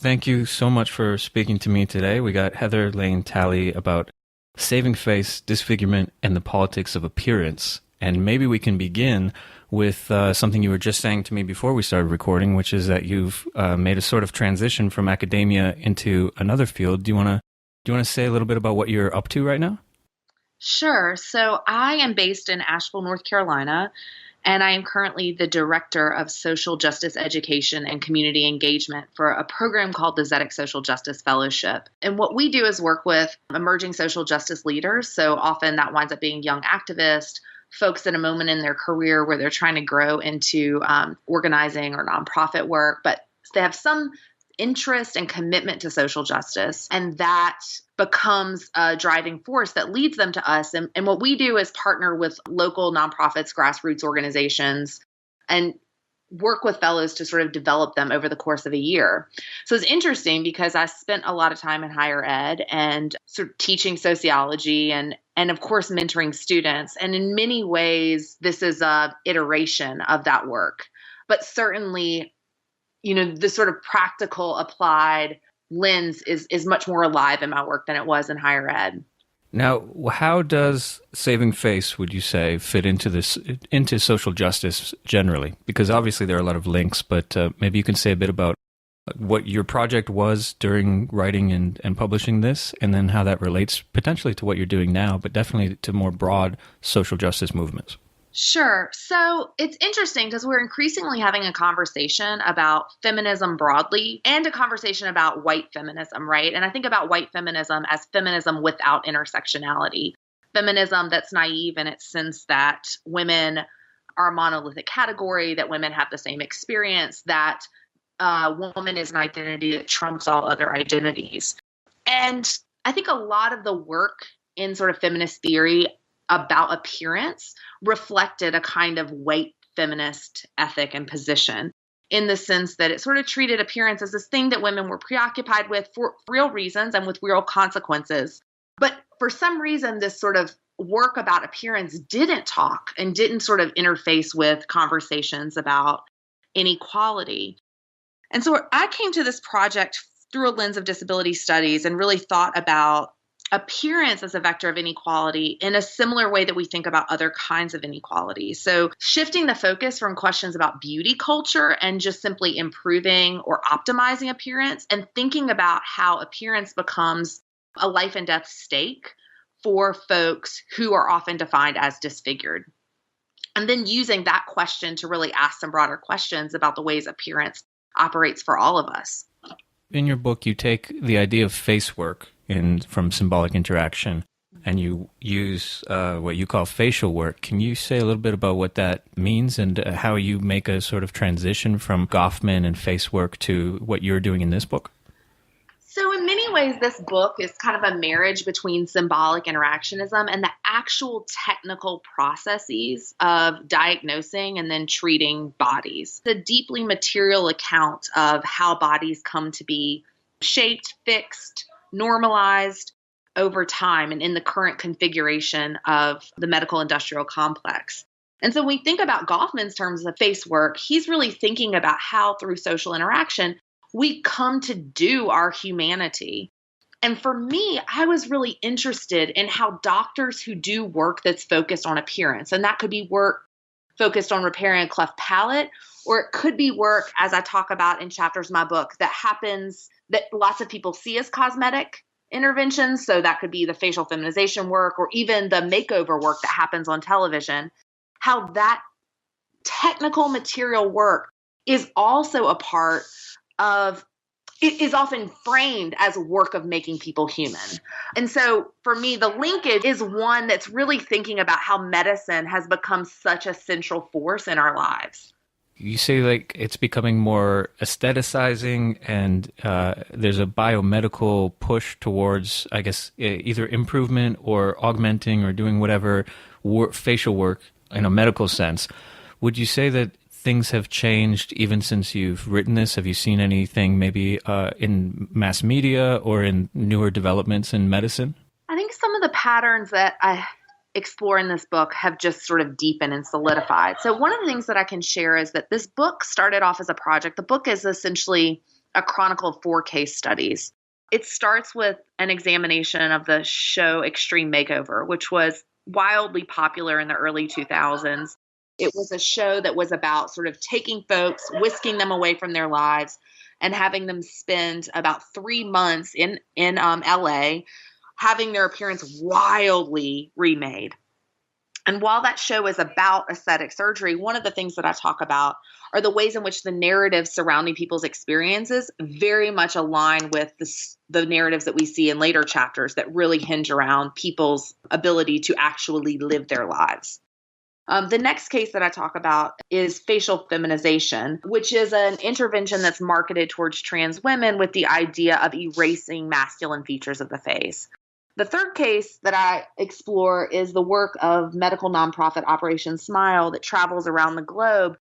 thank you so much for speaking to me today. We got Heather Laine Talley about saving face, disfigurement, and the politics of appearance. And maybe we can begin with something you were just saying to me before we started recording, which is that you've made a sort of transition from academia into another field. Do you want to say a little bit about what you're up to right now? Sure. So I am based in Asheville, North Carolina, and I am currently the director of social justice education and community engagement for a program called the Tzedek Social Justice Fellowship. And what we do is work with emerging social justice leaders. So often that winds up being young activists, folks at a moment in their career where they're trying to grow into organizing or nonprofit work, but they have some interest and commitment to social justice. And that becomes a driving force that leads them to us. And what we do is partner with local nonprofits, grassroots organizations, and work with fellows to sort of develop them over the course of a year. So it's interesting because I spent a lot of time in higher ed and sort of teaching sociology and of course, mentoring students. And in many ways, this is a iteration of that work. But certainly, the sort of practical applied lens is much more alive in my work than it was in higher ed. Now, how does saving face, would you say, fit into social justice generally? Because obviously there are a lot of links, but maybe you can say a bit about what your project was during writing and publishing this, and then how that relates potentially to what you're doing now, but definitely to more broad social justice movements. Sure. So it's interesting because we're increasingly having a conversation about feminism broadly and a conversation about white feminism, right? And I think about white feminism as feminism without intersectionality, feminism that's naive in its sense that women are a monolithic category, that women have the same experience, that woman is an identity that trumps all other identities. And I think a lot of the work in sort of feminist theory about appearance reflected a kind of white feminist ethic and position in the sense that it sort of treated appearance as this thing that women were preoccupied with for real reasons and with real consequences. But for some reason, this sort of work about appearance didn't talk and didn't sort of interface with conversations about inequality. And so I came to this project through a lens of disability studies and really thought about appearance as a vector of inequality in a similar way that we think about other kinds of inequality. So shifting the focus from questions about beauty culture and just simply improving or optimizing appearance and thinking about how appearance becomes a life and death stake for folks who are often defined as disfigured. And then using that question to really ask some broader questions about the ways appearance operates for all of us. In your book, you take the idea of face work from symbolic interaction, and you use what you call facial work. Can you say a little bit about what that means and how you make a sort of transition from Goffman and face work to what you're doing in this book? So in many ways, this book is kind of a marriage between symbolic interactionism and the actual technical processes of diagnosing and then treating bodies. The deeply material account of how bodies come to be shaped, fixed, normalized over time and in the current configuration of the medical industrial complex. And so when we think about Goffman's terms of face work, he's really thinking about how through social interaction, we come to do our humanity. And for me, I was really interested in how doctors who do work that's focused on appearance, and that could be work focused on repairing a cleft palate, or it could be work, as I talk about in chapters of my book, that happens that lots of people see as cosmetic interventions. So that could be the facial feminization work or even the makeover work that happens on television. How that technical material work is also a part of, it is often framed as a work of making people human. And so for me, the linkage is one that's really thinking about how medicine has become such a central force in our lives. You say like it's becoming more aestheticizing and there's a biomedical push towards, I guess, either improvement or augmenting or doing whatever facial work in a medical sense. Would you say that things have changed even since you've written this? Have you seen anything maybe in mass media or in newer developments in medicine? I think some of the patterns that I explore in this book have just sort of deepened and solidified. So one of the things that I can share is that this book started off as a project. The book is essentially a chronicle of 4 case studies. It starts with an examination of the show Extreme Makeover, which was wildly popular in the early 2000s. It was a show that was about sort of taking folks, whisking them away from their lives, and having them spend about 3 months in LA, having their appearance wildly remade. And while that show is about aesthetic surgery, one of the things that I talk about are the ways in which the narratives surrounding people's experiences very much align with the narratives that we see in later chapters that really hinge around people's ability to actually live their lives. The next case that I talk about is facial feminization, which is an intervention that's marketed towards trans women with the idea of erasing masculine features of the face. The third case that I explore is the work of medical nonprofit Operation Smile that travels around the globe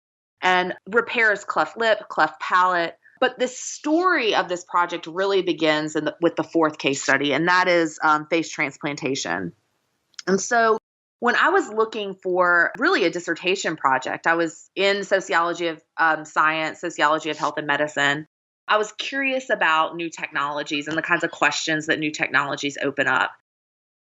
and repairs cleft lip, cleft palate. But the story of this project really begins with the fourth case study, and that is face transplantation. And so when I was looking for really a dissertation project, I was in sociology of science, sociology of health and medicine. I was curious about new technologies and the kinds of questions that new technologies open up.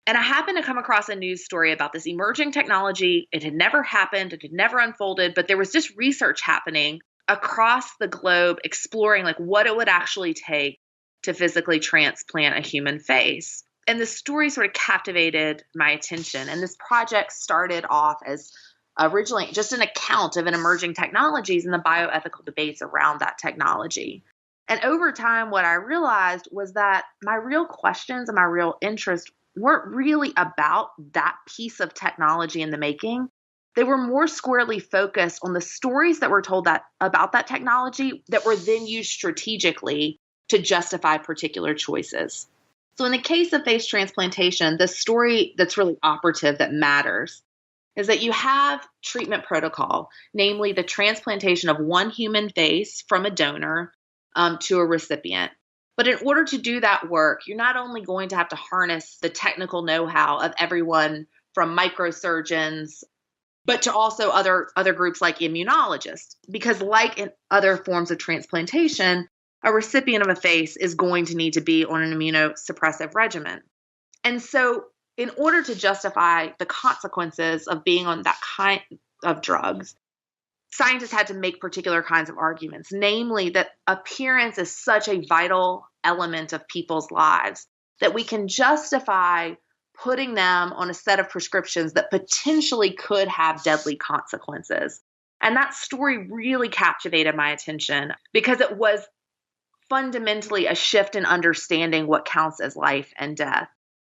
And I happened to come across a news story about this emerging technology. It had never happened. It had never unfolded, but there was just research happening across the globe exploring like what it would actually take to physically transplant a human face. And the story sort of captivated my attention. And this project started off as originally just an account of an emerging technologies and the bioethical debates around that technology. And over time, what I realized was that my real questions and my real interest weren't really about that piece of technology in the making. They were more squarely focused on the stories that were told about that technology that were then used strategically to justify particular choices. So in the case of face transplantation, the story that's really operative that matters is that you have treatment protocol, namely the transplantation of one human face from a donor to a recipient. But in order to do that work, you're not only going to have to harness the technical know-how of everyone from microsurgeons, but to also other groups like immunologists. Because like in other forms of transplantation, a recipient of a face is going to need to be on an immunosuppressive regimen. And so in order to justify the consequences of being on that kind of drugs, scientists had to make particular kinds of arguments, namely that appearance is such a vital element of people's lives that we can justify putting them on a set of prescriptions that potentially could have deadly consequences. And that story really captivated my attention because it was fundamentally a shift in understanding what counts as life and death.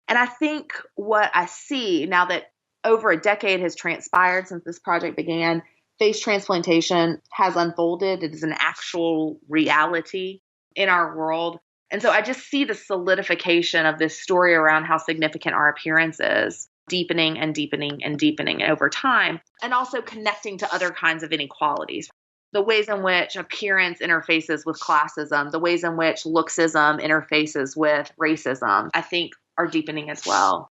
And I think what I see now that over a decade has transpired since this project began, face transplantation has unfolded. It is an actual reality in our world. And so I just see the solidification of this story around how significant our appearance is, deepening and deepening and deepening over time, and also connecting to other kinds of inequalities. The ways in which appearance interfaces with classism, the ways in which looksism interfaces with racism, I think are deepening as well.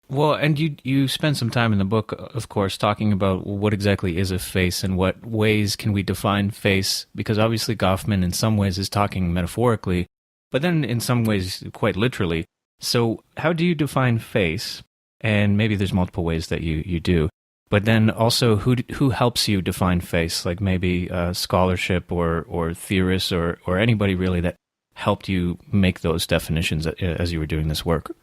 Well, and you spend some time in the book, of course, talking about what exactly is a face and what ways can we define face, because obviously Goffman in some ways is talking metaphorically, but then in some ways quite literally. So how do you define face? And maybe there's multiple ways that you do. But then also who helps you define face, like maybe scholarship or theorists or anybody really that helped you make those definitions as you were doing this work?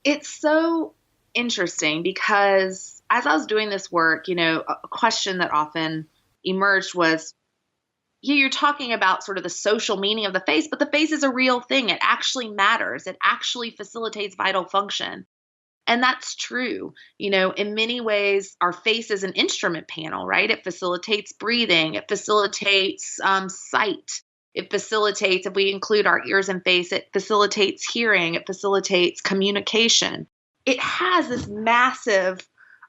It's so interesting because as I was doing this work, a question that often emerged was, you're talking about sort of the social meaning of the face, but the face is a real thing. It actually matters. It actually facilitates vital function. And that's true. In many ways, our face is an instrument panel, right? It facilitates breathing. It facilitates sight. It facilitates, if we include our ears and face, it facilitates hearing. It facilitates communication. It has this massive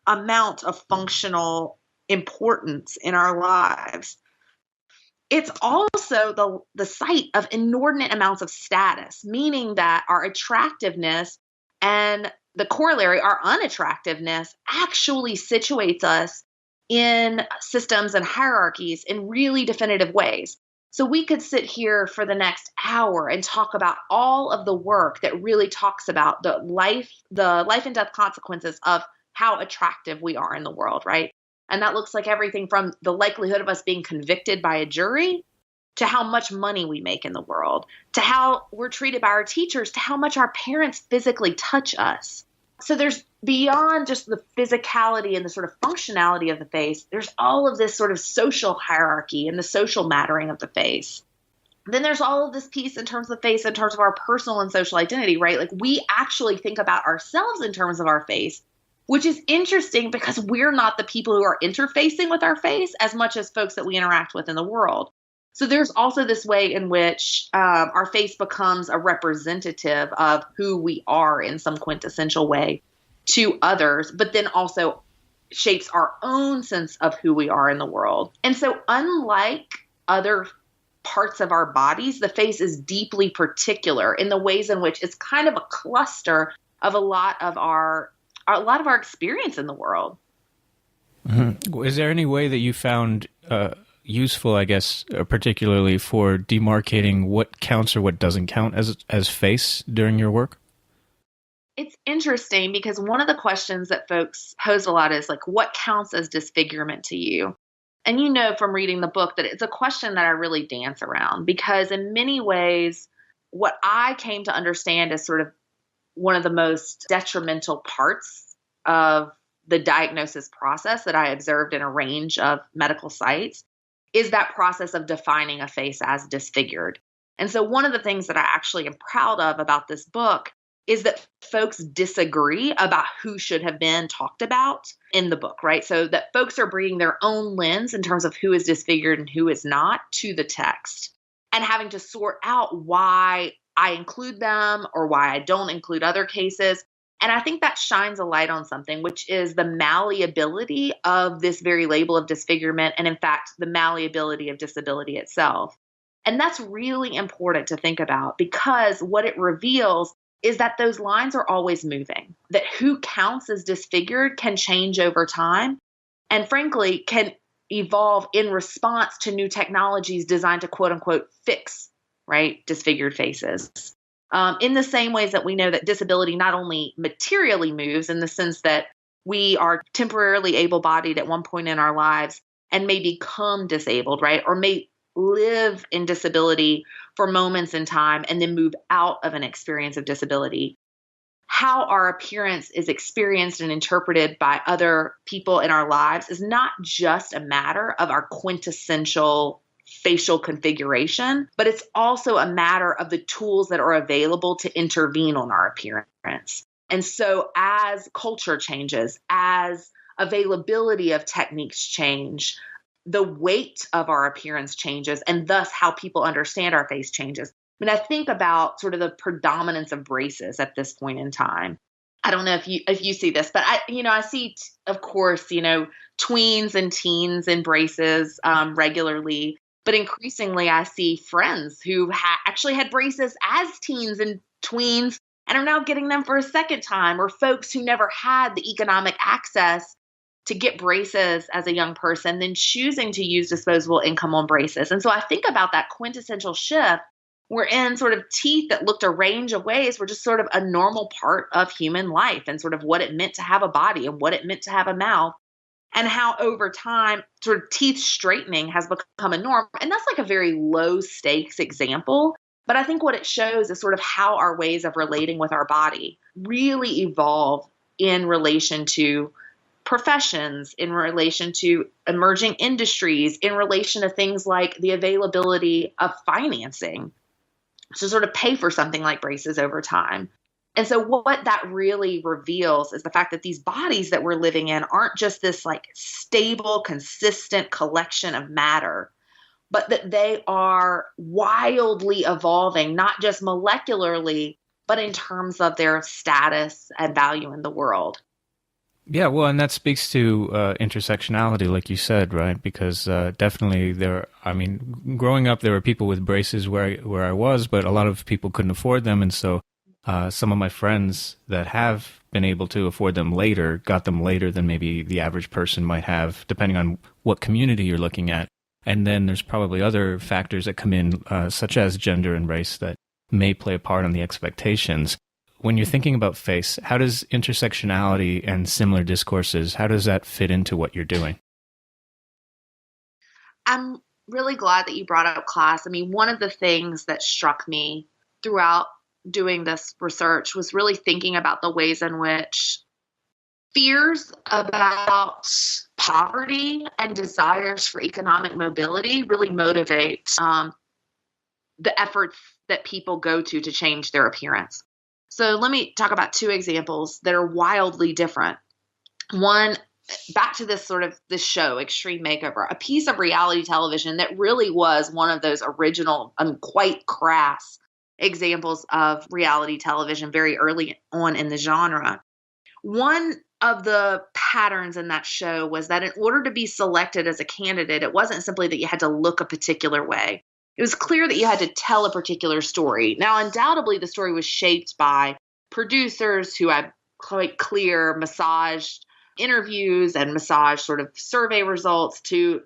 amount of functional importance in our lives. It's also the site of inordinate amounts of status, meaning that our attractiveness and the corollary, our unattractiveness, actually situates us in systems and hierarchies in really definitive ways. So we could sit here for the next hour and talk about all of the work that really talks about the life and death consequences of how attractive we are in the world, right? And that looks like everything from the likelihood of us being convicted by a jury to how much money we make in the world, to how we're treated by our teachers, to how much our parents physically touch us. So there's beyond just the physicality and the sort of functionality of the face, there's all of this sort of social hierarchy and the social mattering of the face. Then there's all of this piece in terms of the face, in terms of our personal and social identity, right? Like we actually think about ourselves in terms of our face, which is interesting because we're not the people who are interfacing with our face as much as folks that we interact with in the world. So there's also this way in which our face becomes a representative of who we are in some quintessential way to others, but then also shapes our own sense of who we are in the world. And so unlike other parts of our bodies, the face is deeply particular in the ways in which it's kind of a cluster of a lot of our experience in the world. Mm-hmm. Is there any way that you found useful, I guess, particularly for demarcating what counts or what doesn't count as face during your work? It's interesting because one of the questions that folks pose a lot is like, what counts as disfigurement to you? And you know from reading the book that it's a question that I really dance around because in many ways, what I came to understand as sort of one of the most detrimental parts of the diagnosis process that I observed in a range of medical sites is that process of defining a face as disfigured. And so one of the things that I actually am proud of about this book is that folks disagree about who should have been talked about in the book, right? So that folks are bringing their own lens in terms of who is disfigured and who is not to the text and having to sort out why I include them or why I don't include other cases. And I think that shines a light on something, which is the malleability of this very label of disfigurement and, in fact, the malleability of disability itself. And that's really important to think about because what it reveals is that those lines are always moving, that who counts as disfigured can change over time and, frankly, can evolve in response to new technologies designed to, quote unquote, fix, right, disfigured faces. In the same ways that we know that disability not only materially moves in the sense that we are temporarily able-bodied at one point in our lives and may become disabled, right? Or may live in disability for moments in time and then move out of an experience of disability. How our appearance is experienced and interpreted by other people in our lives is not just a matter of our quintessential facial configuration, but it's also a matter of the tools that are available to intervene on our appearance. And so as culture changes, as availability of techniques change, the weight of our appearance changes, and thus how people understand our face changes. I mean, I think about sort of the predominance of braces at this point in time. I don't know if you see this, but I see, of course, tweens and teens in braces regularly. But increasingly, I see friends who actually had braces as teens and tweens and are now getting them for a second time, or folks who never had the economic access to get braces as a young person, then choosing to use disposable income on braces. And so I think about that quintessential shift wherein sort of teeth that looked a range of ways were just sort of a normal part of human life and sort of what it meant to have a body and what it meant to have a mouth. And how over time, sort of teeth straightening has become a norm. And that's like a very low stakes example. But I think what it shows is sort of how our ways of relating with our body really evolve in relation to professions, in relation to emerging industries, in relation to things like the availability of financing to sort of pay for something like braces over time. And so what that really reveals is the fact that these bodies that we're living in aren't just this like stable, consistent collection of matter, but that they are wildly evolving, not just molecularly, but in terms of their status and value in the world. Yeah, well, and that speaks to intersectionality, like you said, right? Because definitely growing up, there were people with braces where I was, but a lot of people couldn't afford them. And so some of my friends that have been able to afford them later got them later than maybe the average person might have, depending on what community you're looking at. And then there's probably other factors that come in, such as gender and race, that may play a part on the expectations. When you're thinking about face, how does intersectionality and similar discourses, how does that fit into what you're doing? I'm really glad that you brought up class. I mean, one of the things that struck me throughout doing this research was really thinking about the ways in which fears about poverty and desires for economic mobility really motivate the efforts that people go to change their appearance. So let me talk about two examples that are wildly different. One, back to this show, Extreme Makeover, a piece of reality television that really was one of those original, quite crass examples of reality television very early on in the genre. One of the patterns in that show was that in order to be selected as a candidate, it wasn't simply that you had to look a particular way. It was clear that you had to tell a particular story. Now, undoubtedly, the story was shaped by producers who had quite clear massaged interviews and massaged sort of survey results to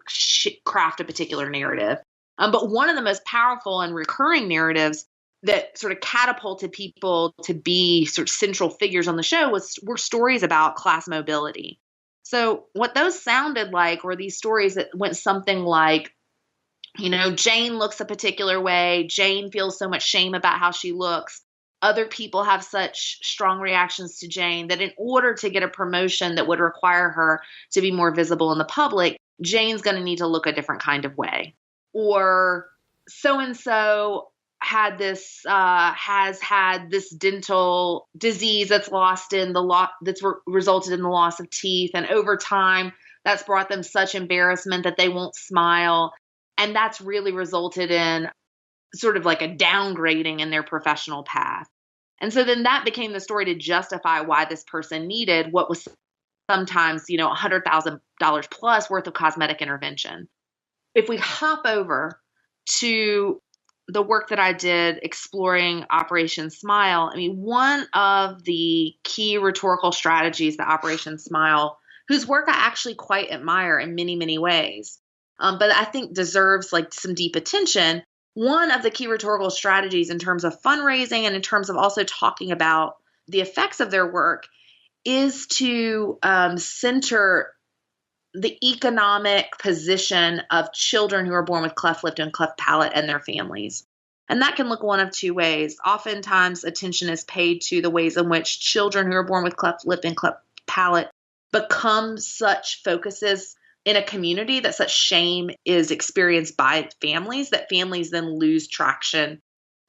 craft a particular narrative. But one of the most powerful and recurring narratives that sort of catapulted people to be sort of central figures on the show were stories about class mobility. So what those sounded like were these stories that went something like, Jane looks a particular way. Jane feels so much shame about how she looks. Other people have such strong reactions to Jane that in order to get a promotion that would require her to be more visible in the public, Jane's going to need to look a different kind of way. Or so-and-so has had this dental disease that's resulted in the loss of teeth. And over time, that's brought them such embarrassment that they won't smile. And that's really resulted in sort of like a downgrading in their professional path. And so then that became the story to justify why this person needed what was sometimes, $100,000 plus worth of cosmetic intervention. If we hop over to the work that I did exploring Operation Smile, I mean, one of the key rhetorical strategies that Operation Smile, whose work I actually quite admire in many, many ways, but I think deserves like some deep attention. One of the key rhetorical strategies in terms of fundraising and in terms of also talking about the effects of their work is to center the economic position of children who are born with cleft lip and cleft palate and their families. And that can look one of two ways. Oftentimes, attention is paid to the ways in which children who are born with cleft lip and cleft palate become such focuses in a community that such shame is experienced by families, that families then lose traction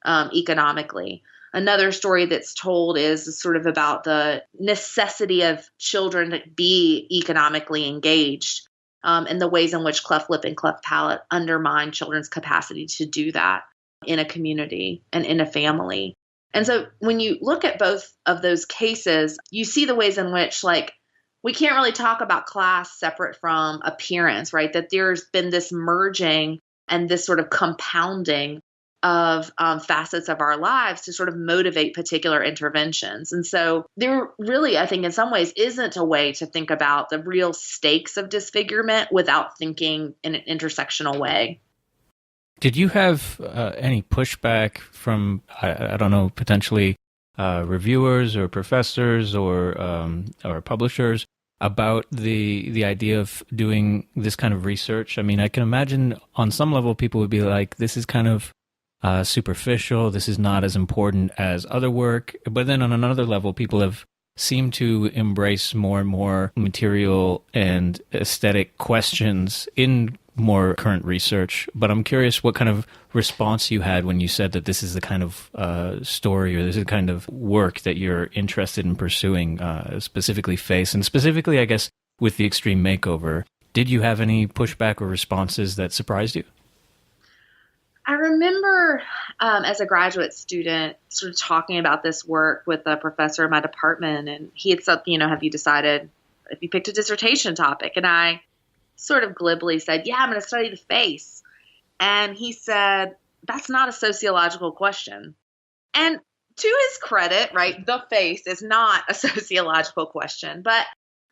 economically. Another story that's told is sort of about the necessity of children to be economically engaged and the ways in which cleft lip and cleft palate undermine children's capacity to do that in a community and in a family. And so when you look at both of those cases, you see the ways in which, we can't really talk about class separate from appearance, right? That there's been this merging and this sort of compounding of facets of our lives to sort of motivate particular interventions. And so there really, I think in some ways, isn't a way to think about the real stakes of disfigurement without thinking in an intersectional way. Did you have any pushback from, I don't know, potentially reviewers or professors or publishers about the idea of doing this kind of research? I mean, I can imagine on some level people would be like, this is kind of superficial, this is not as important as other work. But then on another level, people have seemed to embrace more and more material and aesthetic questions in more current research. But I'm curious what kind of response you had when you said that this is the kind of story or this is the kind of work that you're interested in pursuing, specifically face, and specifically, I guess, with the Extreme Makeover. Did you have any pushback or responses that surprised you? I remember as a graduate student sort of talking about this work with a professor in my department, and he had said, have you decided if you picked a dissertation topic? And I sort of glibly said, yeah, I'm going to study the face. And he said, that's not a sociological question. And to his credit, right, the face is not a sociological question. But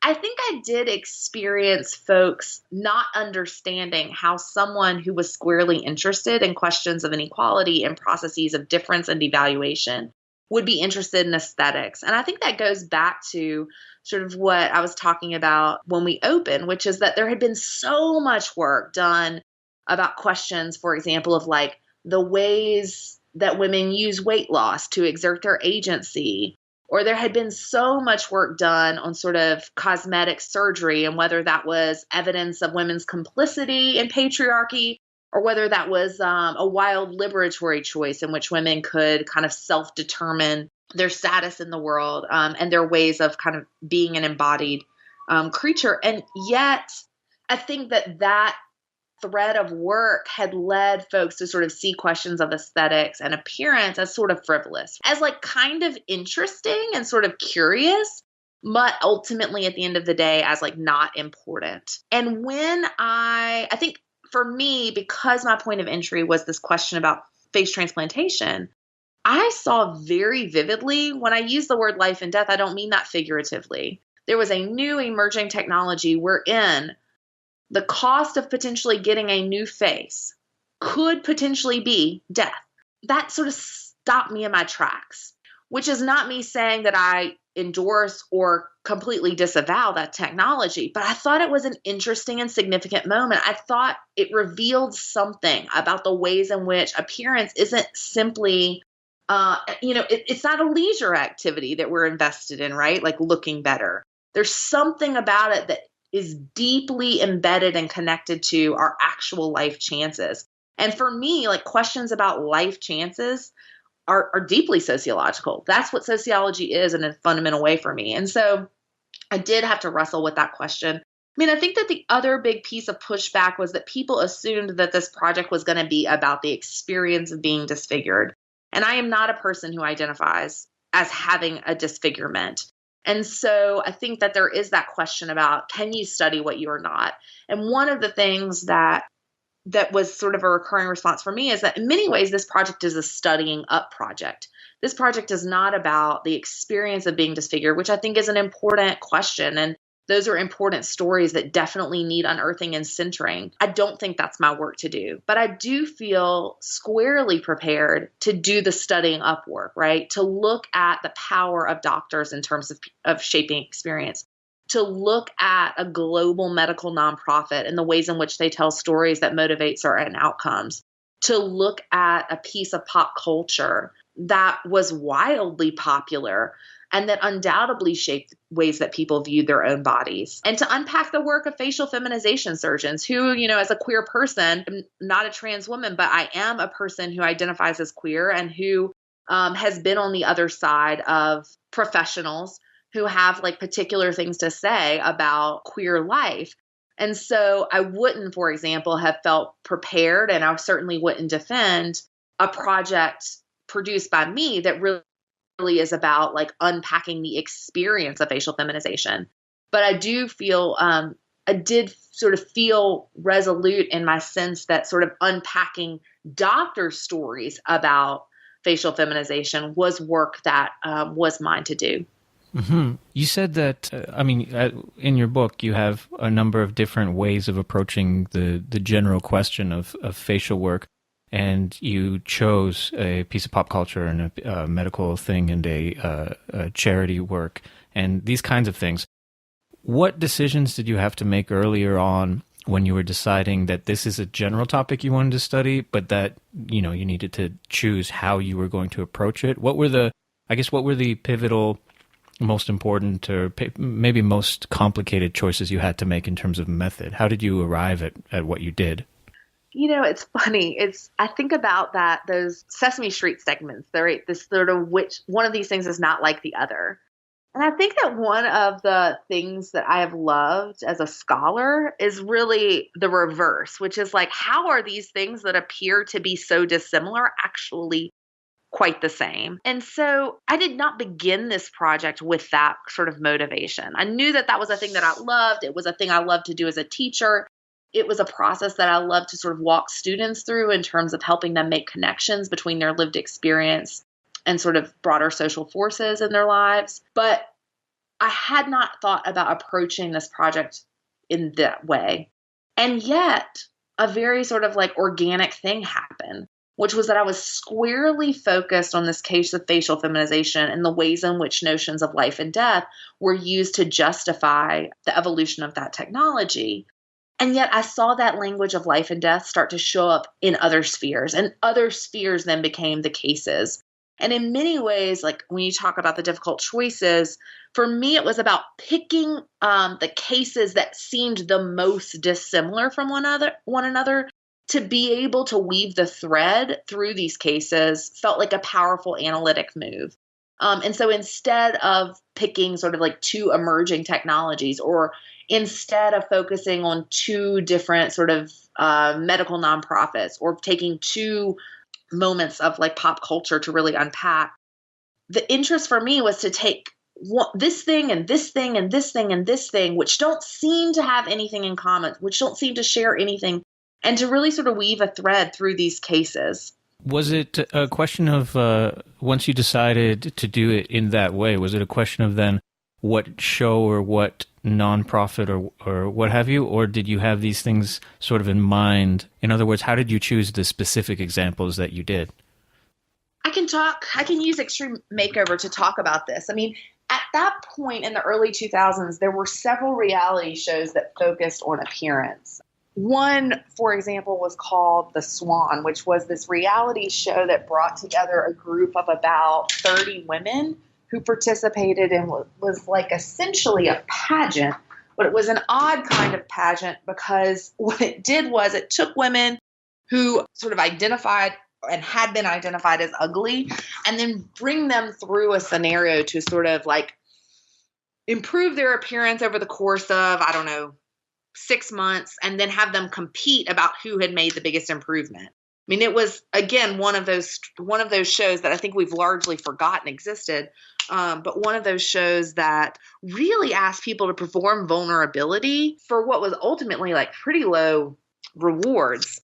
I think I did experience folks not understanding how someone who was squarely interested in questions of inequality and processes of difference and devaluation would be interested in aesthetics. And I think that goes back to sort of what I was talking about when we opened, which is that there had been so much work done about questions, for example, of like the ways that women use weight loss to exert their agency. Or there had been so much work done on sort of cosmetic surgery and whether that was evidence of women's complicity in patriarchy or whether that was a wild liberatory choice in which women could kind of self-determine their status in the world and their ways of kind of being an embodied creature. And yet, I think that thread of work had led folks to sort of see questions of aesthetics and appearance as sort of frivolous, as like kind of interesting and sort of curious, but ultimately at the end of the day as like not important. And when I think for me, because my point of entry was this question about face transplantation, I saw very vividly when I use the word life and death, I don't mean that figuratively. There was a new emerging technology wherein the cost of potentially getting a new face could potentially be death. That sort of stopped me in my tracks, which is not me saying that I endorse or completely disavow that technology, but I thought it was an interesting and significant moment. I thought it revealed something about the ways in which appearance isn't simply, it's not a leisure activity that we're invested in, right? Like looking better. There's something about it that is deeply embedded and connected to our actual life chances. And for me, like questions about life chances are deeply sociological. That's what sociology is in a fundamental way for me. And so I did have to wrestle with that question. I mean, I think that the other big piece of pushback was that people assumed that this project was going to be about the experience of being disfigured. And I am not a person who identifies as having a disfigurement. And so I think that there is that question about, can you study what you are not? And one of the things that was sort of a recurring response for me is that in many ways, this project is a studying up project. This project is not about the experience of being disfigured, which I think is an important question. And those are important stories that definitely need unearthing and centering. I don't think that's my work to do, but I do feel squarely prepared to do the studying up work, right? To look at the power of doctors in terms of shaping experience, to look at a global medical nonprofit and the ways in which they tell stories that motivate certain outcomes, to look at a piece of pop culture that was wildly popular and that undoubtedly shaped ways that people viewed their own bodies. And to unpack the work of facial feminization surgeons who, as a queer person, I'm not a trans woman, but I am a person who identifies as queer and who has been on the other side of professionals who have like particular things to say about queer life. And so I wouldn't, for example, have felt prepared, and I certainly wouldn't defend a project produced by me that really is about like unpacking the experience of facial feminization. But I do feel, I did sort of feel resolute in my sense that sort of unpacking doctor stories about facial feminization was work that was mine to do. Mm-hmm. You said that, in your book, you have a number of different ways of approaching the general question of facial work. And you chose a piece of pop culture and a medical thing and a charity work and these kinds of things. What decisions did you have to make earlier on when you were deciding that this is a general topic you wanted to study, but that, you needed to choose how you were going to approach it? What were the pivotal, most important, or maybe most complicated choices you had to make in terms of method? How did you arrive at what you did? It's funny. I think about those Sesame Street segments, right? This sort of which one of these things is not like the other. And I think that one of the things that I have loved as a scholar is really the reverse, which is like, how are these things that appear to be so dissimilar actually quite the same? And so I did not begin this project with that sort of motivation. I knew that was a thing that I loved. It was a thing I loved to do as a teacher. It was a process that I love to sort of walk students through in terms of helping them make connections between their lived experience and sort of broader social forces in their lives. But I had not thought about approaching this project in that way. And yet, a very sort of like organic thing happened, which was that I was squarely focused on this case of facial feminization and the ways in which notions of life and death were used to justify the evolution of that technology. And yet I saw that language of life and death start to show up in other spheres, and other spheres then became the cases. And in many ways, like when you talk about the difficult choices, for me, it was about picking the cases that seemed the most dissimilar from one another to be able to weave the thread through these cases felt like a powerful analytic move. And so instead of picking sort of like two emerging technologies, or instead of focusing on two different sort of medical nonprofits, or taking two moments of like pop culture to really unpack, the interest for me was to take this thing and this thing and this thing and this thing, which don't seem to have anything in common, which don't seem to share anything, and to really sort of weave a thread through these cases. Was it a question of, once you decided to do it in that way, was it a question of then what show or what nonprofit or what have you, or did you have these things sort of in mind? In other words, how did you choose the specific examples that you did? I can use Extreme Makeover to talk about this. I mean, at that point in the early 2000s, there were several reality shows that focused on appearance. One, for example, was called The Swan, which was this reality show that brought together a group of about 30 women who participated in what was like essentially a pageant, but it was an odd kind of pageant because what it did was it took women who sort of identified and had been identified as ugly and then bring them through a scenario to sort of like improve their appearance over the course of, 6 months, and then have them compete about who had made the biggest improvement. I mean, it was, again, one of those shows that I think we've largely forgotten existed, but one of those shows that really asked people to perform vulnerability for what was ultimately like pretty low rewards.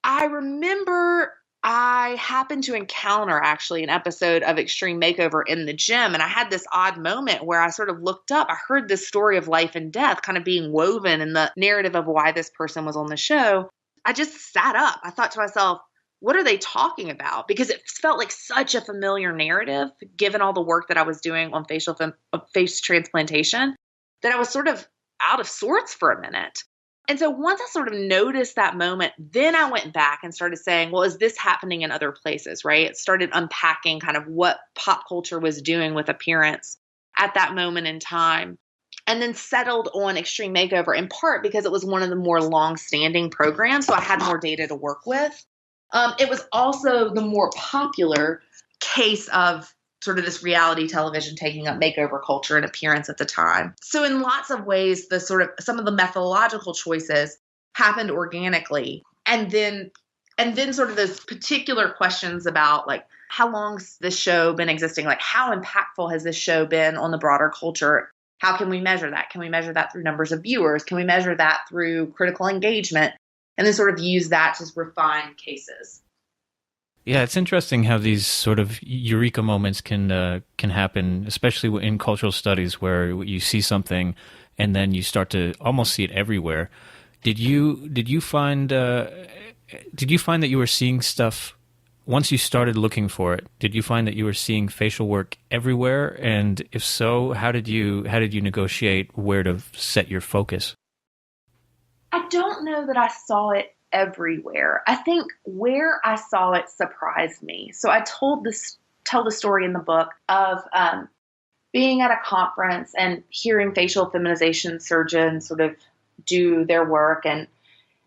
I remember I happened to encounter actually an episode of Extreme Makeover in the gym, and I had this odd moment where I sort of looked up. I heard this story of life and death kind of being woven in the narrative of why this person was on the show. I just sat up. I thought to myself, what are they talking about? Because it felt like such a familiar narrative, given all the work that I was doing on face transplantation, that I was sort of out of sorts for a minute. And so once I sort of noticed that moment, then I went back and started saying, well, is this happening in other places, right? It started unpacking kind of what pop culture was doing with appearance at that moment in time. And then settled on Extreme Makeover in part because it was one of the more long-standing programs, so I had more data to work with. It was also the more popular case of sort of this reality television taking up makeover culture and appearance at the time. So in lots of ways, some of the methodological choices happened organically. And then sort of those particular questions about like, how long's this show been existing? Like, how impactful has this show been on the broader culture? How can we measure that? Can we measure that through numbers of viewers? Can we measure that through critical engagement? And then sort of use that to refine cases. Yeah, it's interesting how these sort of eureka moments can happen, especially in cultural studies, where you see something and then you start to almost see it everywhere. Did you find that you were seeing stuff once you started looking for it? Did you find that you were seeing facial work everywhere? And if so, how did you negotiate where to set your focus? I don't know that I saw it everywhere. I think where I saw it surprised me. So I tell the story in the book of being at a conference and hearing facial feminization surgeons sort of do their work, and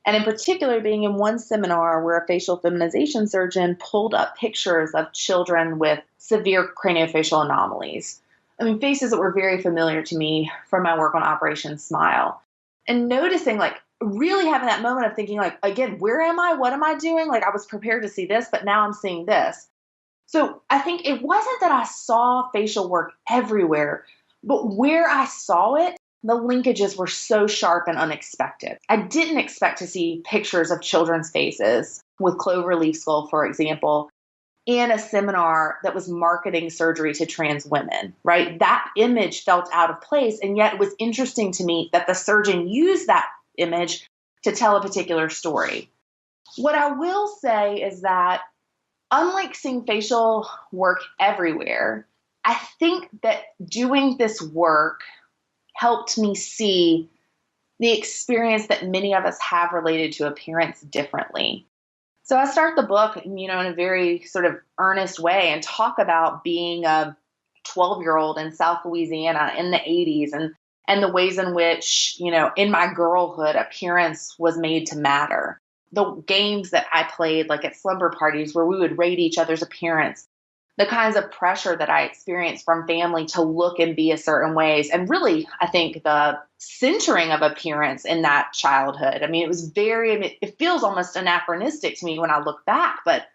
in particular being in one seminar where a facial feminization surgeon pulled up pictures of children with severe craniofacial anomalies. I mean, faces that were very familiar to me from my work on Operation Smile. And noticing, like, really having that moment of thinking, like, again, where am I? What am I doing? Like, I was prepared to see this, but now I'm seeing this. So I think it wasn't that I saw facial work everywhere, but where I saw it, the linkages were so sharp and unexpected. I didn't expect to see pictures of children's faces with cloverleaf skull, for example, in a seminar that was marketing surgery to trans women, right? That image felt out of place. And yet it was interesting to me that the surgeon used that image to tell a particular story. What I will say is that unlike seeing facial work everywhere, I think that doing this work helped me see the experience that many of us have related to appearance differently. So I start the book, in a very sort of earnest way and talk about being a 12-year-old in South Louisiana in the 80s and the ways in which, in my girlhood, appearance was made to matter. The games that I played, like at slumber parties where we would rate each other's appearance, the kinds of pressure that I experienced from family to look and be a certain ways. And really, I think the centering of appearance in that childhood. I mean, it feels almost anachronistic to me when I look back, but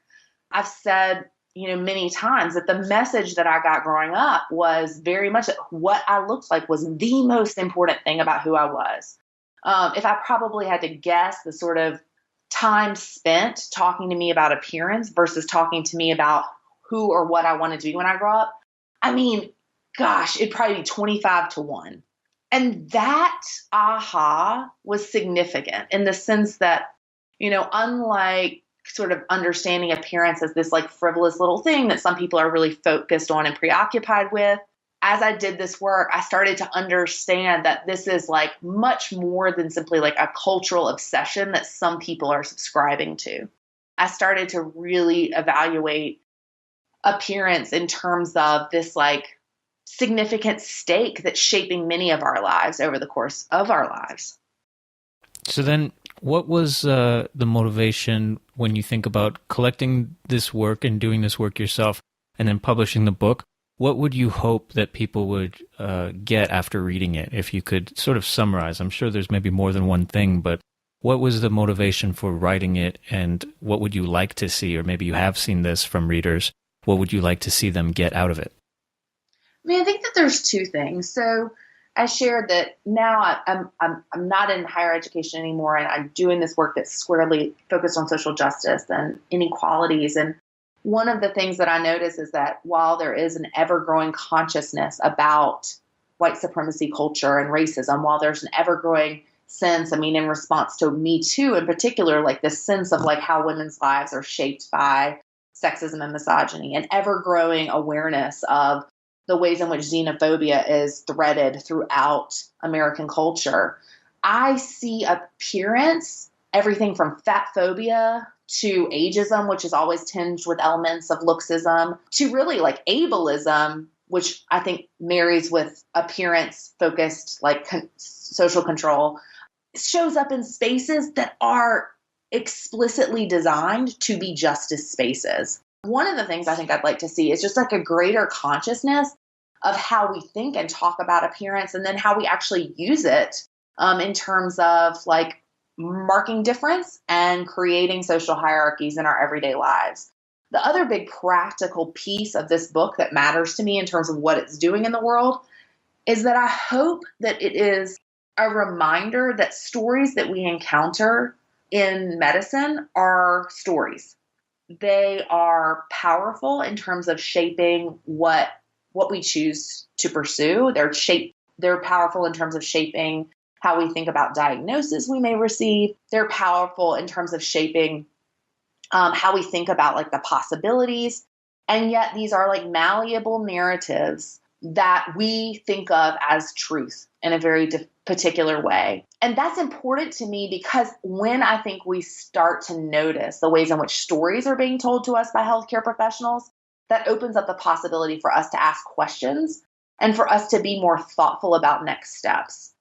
I've said, many times that the message that I got growing up was very much that what I looked like was the most important thing about who I was. If I probably had to guess the sort of time spent talking to me about appearance versus talking to me about who or what I wanted to be when I grew up, I mean, gosh, it'd probably be 25-1. And that aha was significant in the sense that, unlike sort of understanding appearance as this like frivolous little thing that some people are really focused on and preoccupied with, as I did this work, I started to understand that this is like much more than simply like a cultural obsession that some people are subscribing to. I started to really evaluate appearance in terms of this like significant stake that's shaping many of our lives over the course of our lives. So then what was the motivation when you think about collecting this work and doing this work yourself and then publishing the book? What would you hope that people would get after reading it? If you could sort of summarize, I'm sure there's maybe more than one thing, but what was the motivation for writing it, and what would you like to see, or maybe you have seen this from readers, what would you like to see them get out of it? I mean, I think that there's two things. So I shared that now I'm not in higher education anymore, and I'm doing this work that's squarely focused on social justice and inequalities. And one of the things that I notice is that while there is an ever-growing consciousness about white supremacy culture and racism, while there's an ever-growing sense, I mean, in response to Me Too in particular, like this sense of like how women's lives are shaped by sexism and misogyny, an ever-growing awareness of the ways in which xenophobia is threaded throughout American culture, I see appearance, everything from fat phobia to ageism, which is always tinged with elements of looksism, to really like ableism, which I think marries with appearance-focused like social control, shows up in spaces that are explicitly designed to be justice spaces. One of the things I think I'd like to see is just like a greater consciousness of how we think and talk about appearance, and then how we actually use it in terms of like marking difference and creating social hierarchies in our everyday lives. The other big practical piece of this book that matters to me in terms of what it's doing in the world is that I hope that it is a reminder that stories that we encounter in medicine are stories. They are powerful in terms of shaping what we choose to pursue. They're powerful in terms of shaping how we think about diagnosis we may receive. They're powerful in terms of shaping how we think about like the possibilities. And yet these are like malleable narratives that we think of as truth in a very particular way. And that's important to me because when I think we start to notice the ways in which stories are being told to us by healthcare professionals, that opens up the possibility for us to ask questions and for us to be more thoughtful about next steps.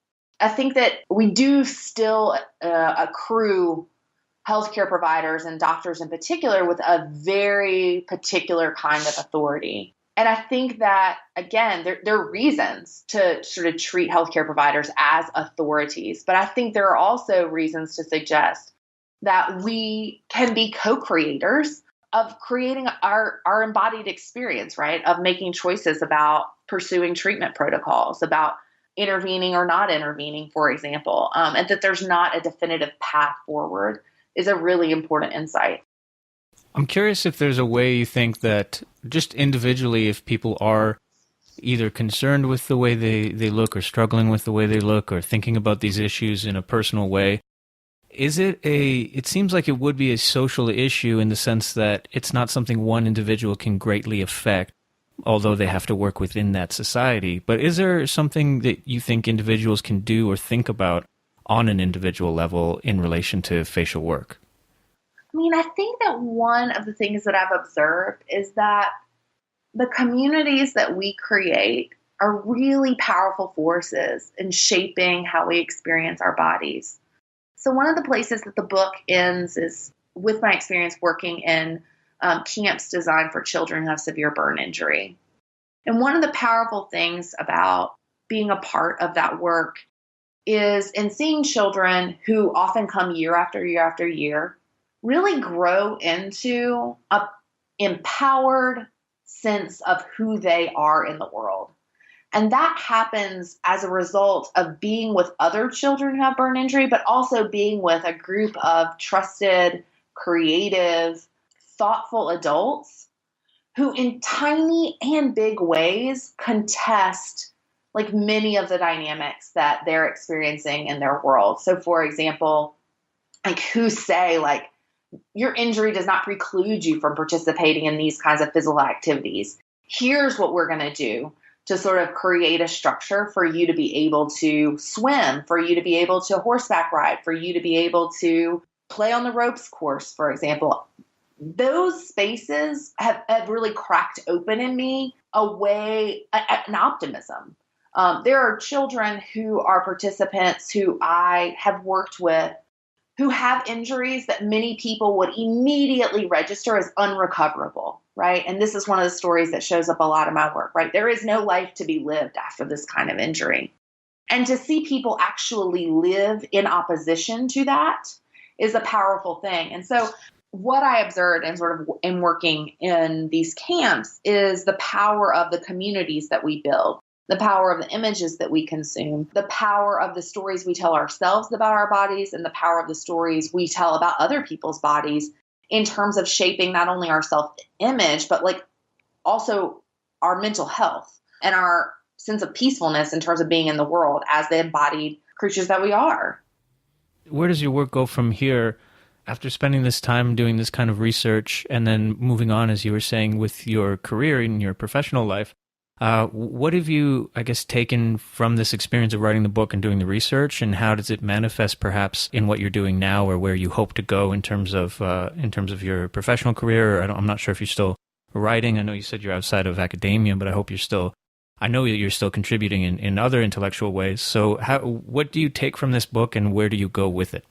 I think that we do still accrue healthcare providers and doctors in particular with a very particular kind of authority. And I think that, again, there are reasons to sort of treat healthcare providers as authorities. But I think there are also reasons to suggest that we can be co-creators of creating our embodied experience, right? Of making choices about pursuing treatment protocols, about intervening or not intervening, for example, and that there's not a definitive path forward is a really important insight. I'm curious if there's a way you think that just individually, if people are either concerned with the way they look or struggling with the way they look or thinking about these issues in a personal way, it seems like it would be a social issue in the sense that it's not something one individual can greatly affect, although they have to work within that society. But is there something that you think individuals can do or think about on an individual level in relation to facial work? I mean, I think that one of the things that I've observed is that the communities that we create are really powerful forces in shaping how we experience our bodies. So one of the places that the book ends is with my experience working in camps designed for children who have severe burn injury. And one of the powerful things about being a part of that work is in seeing children who often come year after year after year really grow into an empowered sense of who they are in the world. And that happens as a result of being with other children who have burn injury, but also being with a group of trusted, creative, thoughtful adults who in tiny and big ways contest like many of the dynamics that they're experiencing in their world. So for example, like who say like, your injury does not preclude you from participating in these kinds of physical activities. Here's what we're going to do to sort of create a structure for you to be able to swim, for you to be able to horseback ride, for you to be able to play on the ropes course, for example. Those spaces have really cracked open in me an optimism. There are children who are participants who I have worked with who have injuries that many people would immediately register as unrecoverable, right? And this is one of the stories that shows up a lot in my work, right? There is no life to be lived after this kind of injury. And to see people actually live in opposition to that is a powerful thing. And so what I observed and sort of in working in these camps is the power of the communities that we build, the power of the images that we consume, the power of the stories we tell ourselves about our bodies, and the power of the stories we tell about other people's bodies in terms of shaping not only our self-image, but like also our mental health and our sense of peacefulness in terms of being in the world as the embodied creatures that we are. Where does your work go from here after spending this time doing this kind of research and then moving on, as you were saying, with your career in your professional life? What have you, I guess, taken from this experience of writing the book and doing the research, and how does it manifest perhaps in what you're doing now or where you hope to go in terms of your professional career? I'm not sure if you're still writing. I know you said you're outside of academia, but I know that you're still contributing in other intellectual ways. So what do you take from this book and where do you go with it?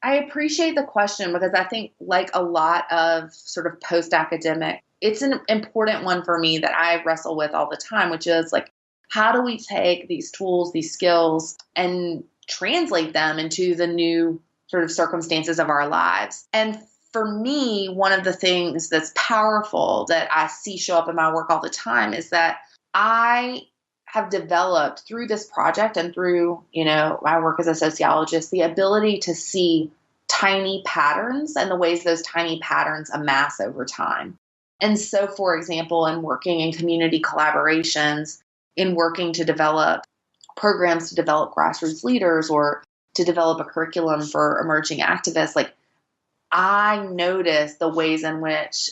I appreciate the question because I think like a lot of sort of post-academic, it's an important one for me that I wrestle with all the time, which is like, how do we take these tools, these skills, and translate them into the new sort of circumstances of our lives? And for me, one of the things that's powerful that I see show up in my work all the time is that I have developed through this project and through, my work as a sociologist, the ability to see tiny patterns and the ways those tiny patterns amass over time. And so, for example, in working in community collaborations, in working to develop programs to develop grassroots leaders or to develop a curriculum for emerging activists, like I notice the ways in which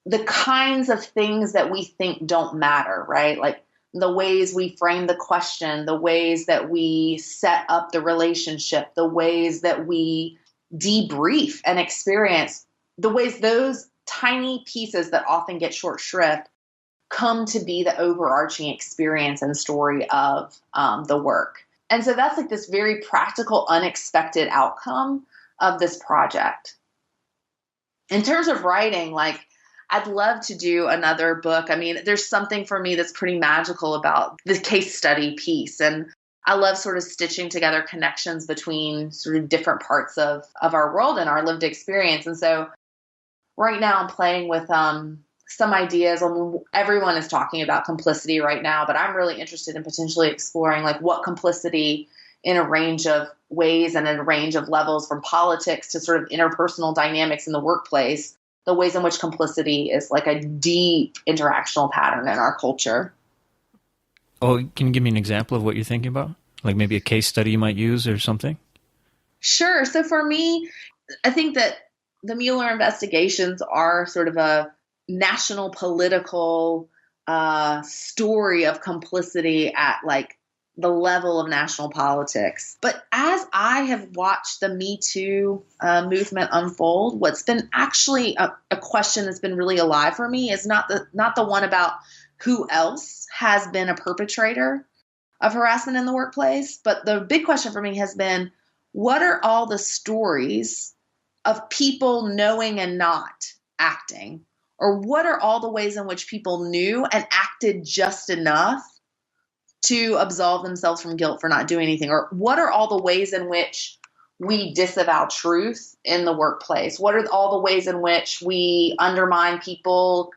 the kinds of things that we think don't matter, right? Like the ways we frame the question, the ways that we set up the relationship, the ways that we debrief and experience, the ways those tiny pieces that often get short shrift come to be the overarching experience and story of the work. And so that's like this very practical, unexpected outcome of this project. In terms of writing, like I'd love to do another book. I mean, there's something for me that's pretty magical about the case study piece. And I love sort of stitching together connections between sort of different parts of our world and our lived experience. And so right now I'm playing with some ideas. Everyone is talking about complicity right now, but I'm really interested in potentially exploring like what complicity in a range of ways and in a range of levels, from politics to sort of interpersonal dynamics in the workplace, the ways in which complicity is like a deep interactional pattern in our culture. Oh, can you give me an example of what you're thinking about? Like maybe a case study you might use or something? Sure. So for me, I think that the Mueller investigations are sort of a national political story of complicity at like the level of national politics. But as I have watched the Me Too movement unfold, what's been actually a question that's been really alive for me is not the one about who else has been a perpetrator of harassment in the workplace, but the big question for me has been, what are all the stories of people knowing and not acting? Or what are all the ways in which people knew and acted just enough to absolve themselves from guilt for not doing anything? Or what are all the ways in which we disavow truth in the workplace? What are all the ways in which we undermine people,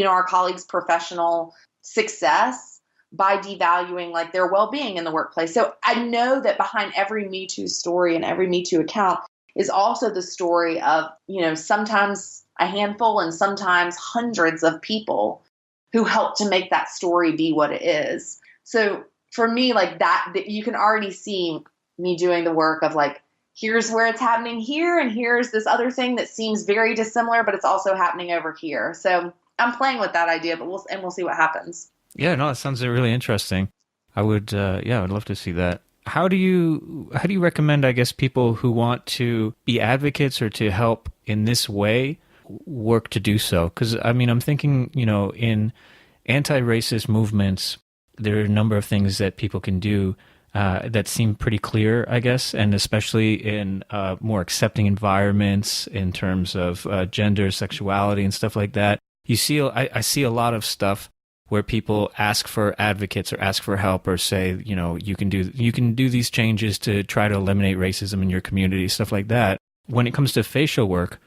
our colleagues' professional success by devaluing like their well-being in the workplace? So I know that behind every Me Too story and every Me Too account is also the story of, sometimes a handful and sometimes hundreds of people who helped to make that story be what it is. So for me, like that you can already see me doing the work of like, here's where it's happening here, and here's this other thing that seems very dissimilar, but it's also happening over here. So I'm playing with that idea, but we'll see what happens. Yeah, no, it sounds really interesting. I'd love to see that. How do you recommend, I guess, people who want to be advocates or to help in this way work to do so? Because I'm thinking, in anti-racist movements, there are a number of things that people can do that seem pretty clear, I guess, and especially in more accepting environments in terms of gender, sexuality, and stuff like that. I see a lot of stuff where people ask for advocates or ask for help or say, you can do these changes to try to eliminate racism in your community, stuff like that. When it comes to facial work,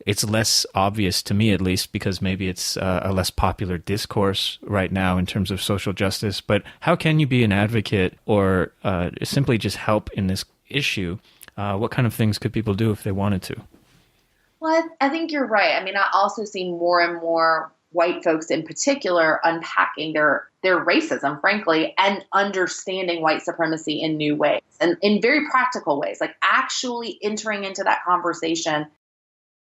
it's less obvious to me, at least, because maybe it's a less popular discourse right now in terms of social justice. But how can you be an advocate or simply just help in this issue? What kind of things could people do if they wanted to? Well, I think you're right. I also see more and more white folks in particular unpacking their racism, frankly, and understanding white supremacy in new ways and in very practical ways, like actually entering into that conversation,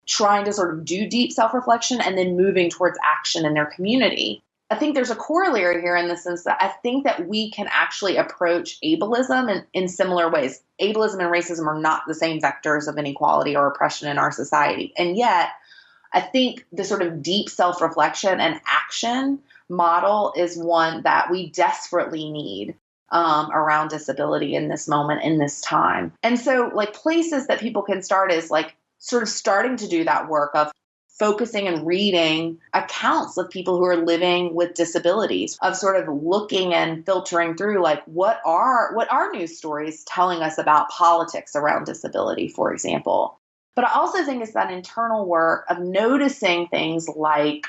trying to sort of do deep self-reflection and then moving towards action in their community. I think there's a corollary here in the sense that I think that we can actually approach ableism in similar ways. Ableism and racism are not the same vectors of inequality or oppression in our society. And yet, I think the sort of deep self-reflection and action model is one that we desperately need around disability in this moment, in this time. And so like places that people can start is like sort of starting to do that work of focusing and reading accounts of people who are living with disabilities, of sort of looking and filtering through like what are news stories telling us about politics around disability, for example. But I also think it's that internal work of noticing things like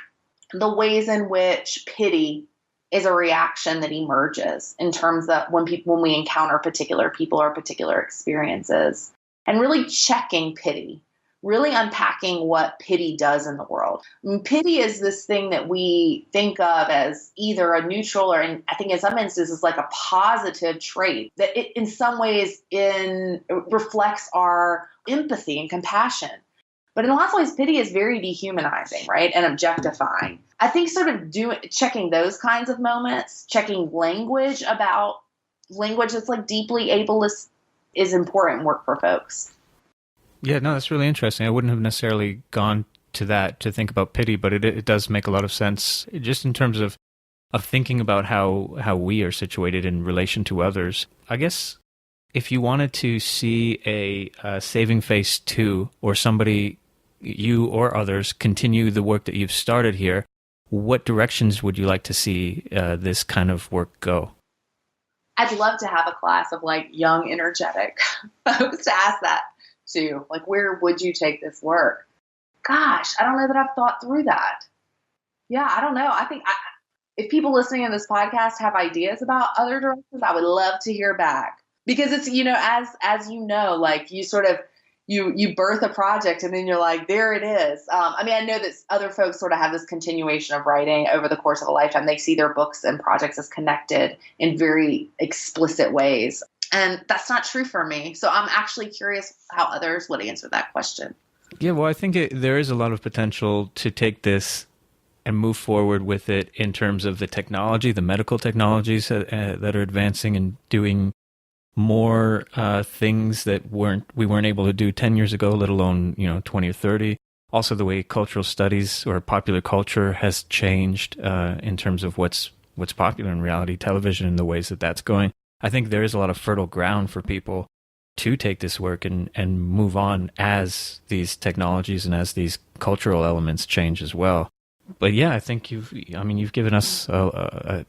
the ways in which pity is a reaction that emerges in terms of when we encounter particular people or particular experiences, and really checking pity, really unpacking what pity does in the world. Pity is this thing that we think of as either a neutral or, I think in some instances, like a positive trait that it, in some ways reflects our empathy and compassion. But in lots of ways, pity is very dehumanizing, right? And objectifying. I think sort of checking those kinds of moments, checking language that's like deeply ableist is important work for folks. Yeah, no, that's really interesting. I wouldn't have necessarily gone to that to think about pity, but it does make a lot of sense just in terms of thinking about how we are situated in relation to others. I guess if you wanted to see a saving face to, or somebody, you or others, continue the work that you've started here, what directions would you like to see this kind of work go? I'd love to have a class of like young, energetic folks to ask that to. Like, where would you take this work? Gosh, I don't know that I've thought through that. Yeah, I don't know. I think if people listening to this podcast have ideas about other directions, I would love to hear back. Because it's, as you know, like you sort of, you birth a project and then you're like, there it is. I mean, I know that other folks sort of have this continuation of writing over the course of a lifetime. They see their books and projects as connected in very explicit ways. And that's not true for me. So I'm actually curious how others would answer that question. Yeah, well, I think there is a lot of potential to take this and move forward with it in terms of the technology, the medical technologies that are advancing and doing more things that we weren't able to do 10 years ago, let alone 20 or 30. Also, the way cultural studies or popular culture has changed in terms of what's popular in reality television and the ways that that's going. I think there is a lot of fertile ground for people to take this work and move on as these technologies and as these cultural elements change as well. But yeah, I think you've given us,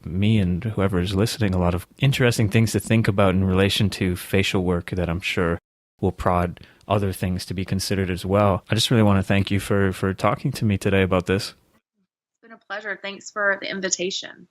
me and whoever is listening, a lot of interesting things to think about in relation to facial work that I'm sure will prod other things to be considered as well. I just really want to thank you for talking to me today about this. It's been a pleasure. Thanks for the invitation.